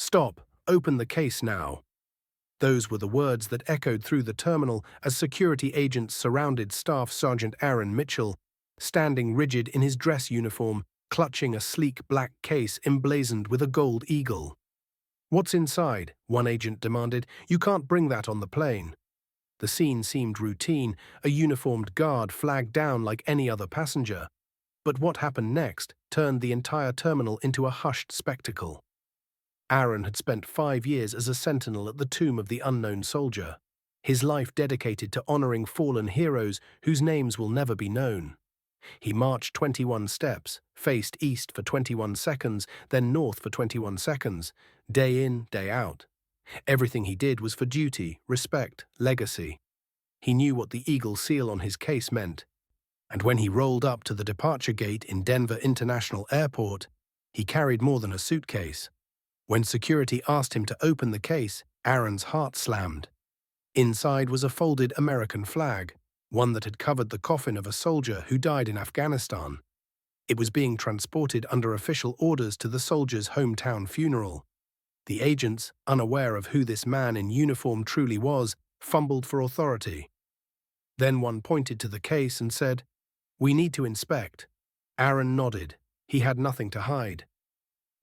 "Stop! Open the case now!" Those were the words that echoed through the terminal as security agents surrounded Staff Sergeant Aaron Mitchell, standing rigid in his dress uniform, clutching a sleek black case emblazoned with a gold eagle. "What's inside?" one agent demanded. "You can't bring that on the plane." The scene seemed routine, a uniformed guard flagged down like any other passenger. But what happened next turned the entire terminal into a hushed spectacle. Aaron had spent 5 years as a sentinel at the tomb of the unknown soldier, his life dedicated to honoring fallen heroes whose names will never be known. He marched 21 steps, faced east for 21 seconds, then north for 21 seconds, day in, day out. Everything he did was for duty, respect, legacy. He knew what the eagle seal on his case meant, and when he rolled up to the departure gate in Denver International Airport, he carried more than a suitcase. When security asked him to open the case, Aaron's heart slammed. Inside was a folded American flag, one that had covered the coffin of a soldier who died in Afghanistan. It was being transported under official orders to the soldier's hometown funeral. The agents, unaware of who this man in uniform truly was, fumbled for authority. Then one pointed to the case and said, "We need to inspect." Aaron nodded. He had nothing to hide.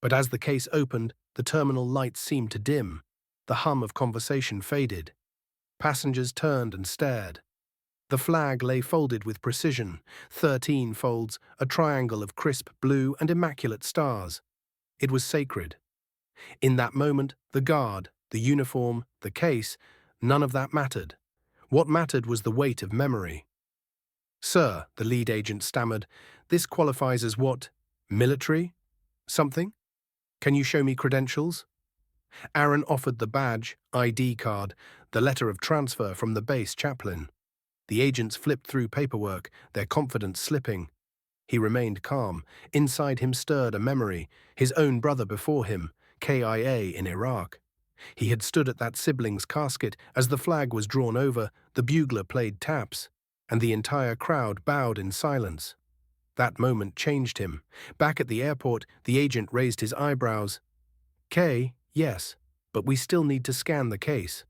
But as the case opened, the terminal lights seemed to dim. The hum of conversation faded. Passengers turned and stared. The flag lay folded with precision, 13 folds, a triangle of crisp blue and immaculate stars. It was sacred. In that moment, the guard, the uniform, the case, none of that mattered. What mattered was the weight of memory. "Sir," the lead agent stammered, "this qualifies as what? Military? Something? Can you show me credentials?" Aaron offered the badge, ID card, the letter of transfer from the base chaplain. The agents flipped through paperwork, their confidence slipping. He remained calm. Inside him stirred a memory, his own brother before him, KIA in Iraq. He had stood at that sibling's casket as the flag was drawn over, the bugler played taps, and the entire crowd bowed in silence. That moment changed him. Back at the airport, the agent raised his eyebrows. "Kay, yes, but we still need to scan the case."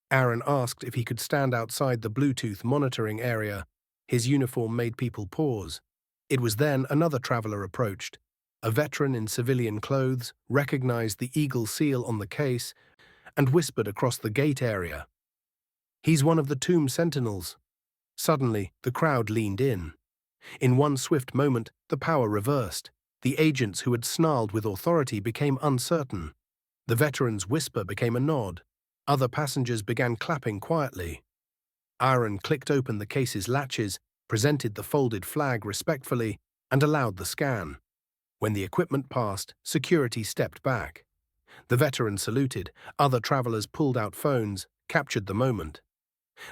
Aaron asked if he could stand outside the Bluetooth monitoring area. His uniform made people pause. It was then another traveler approached. A veteran in civilian clothes recognized the eagle seal on the case and whispered across the gate area, "He's one of the tomb sentinels." Suddenly, the crowd leaned in. In one swift moment, the power reversed. The agents who had snarled with authority became uncertain. The veteran's whisper became a nod. Other passengers began clapping quietly. Aaron clicked open the case's latches, presented the folded flag respectfully, and allowed the scan. When the equipment passed, security stepped back. The veteran saluted. Other travelers pulled out phones, captured the moment.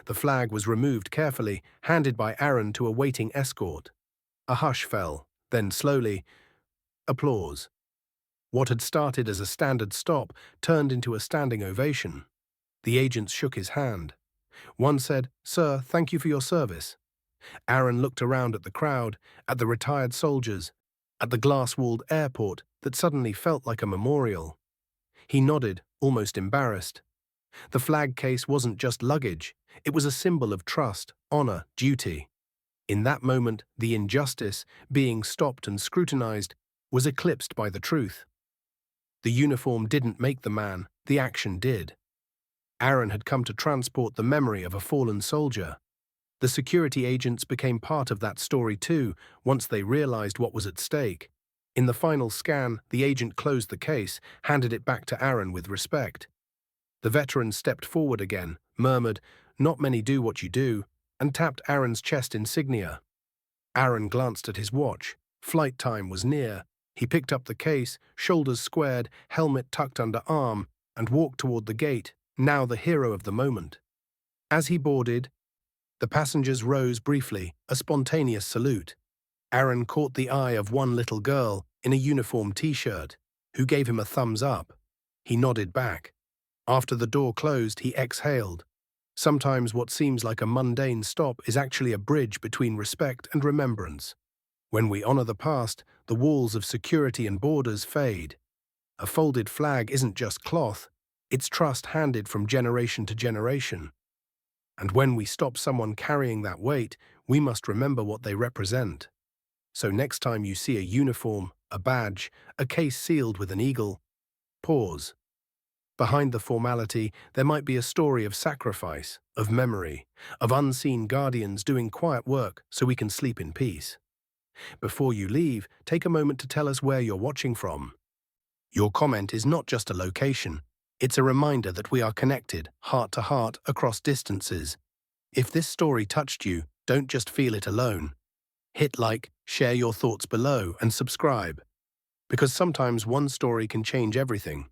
The flag was removed carefully, handed by Aaron to a waiting escort. A hush fell, then slowly, applause. What had started as a standard stop turned into a standing ovation. The agents shook his hand. One said, "Sir, thank you for your service." Aaron looked around at the crowd, at the retired soldiers, at the glass-walled airport that suddenly felt like a memorial. He nodded, almost embarrassed. The flag case wasn't just luggage. It was a symbol of trust, honor, duty. In that moment, the injustice, being stopped and scrutinized, was eclipsed by the truth. The uniform didn't make the man, the action did. Aaron had come to transport the memory of a fallen soldier. The security agents became part of that story too, once they realized what was at stake. In the final scan, the agent closed the case, handed it back to Aaron with respect. The veteran stepped forward again, murmured, "Not many do what you do," and tapped Aaron's chest insignia. Aaron glanced at his watch. Flight time was near. He picked up the case, shoulders squared, helmet tucked under arm, and walked toward the gate, now the hero of the moment. As he boarded, the passengers rose briefly, a spontaneous salute. Aaron caught the eye of one little girl in a uniform t-shirt, who gave him a thumbs up. He nodded back. After the door closed, he exhaled. Sometimes what seems like a mundane stop is actually a bridge between respect and remembrance. When we honor the past, the walls of security and borders fade. A folded flag isn't just cloth, it's trust handed from generation to generation. And when we stop someone carrying that weight, we must remember what they represent. So next time you see a uniform, a badge, a case sealed with an eagle, pause. Behind the formality, there might be a story of sacrifice, of memory, of unseen guardians doing quiet work so we can sleep in peace. Before you leave, take a moment to tell us where you're watching from. Your comment is not just a location, it's a reminder that we are connected, heart to heart, across distances. If this story touched you, don't just feel it alone. Hit like, share your thoughts below, and subscribe. Because sometimes one story can change everything.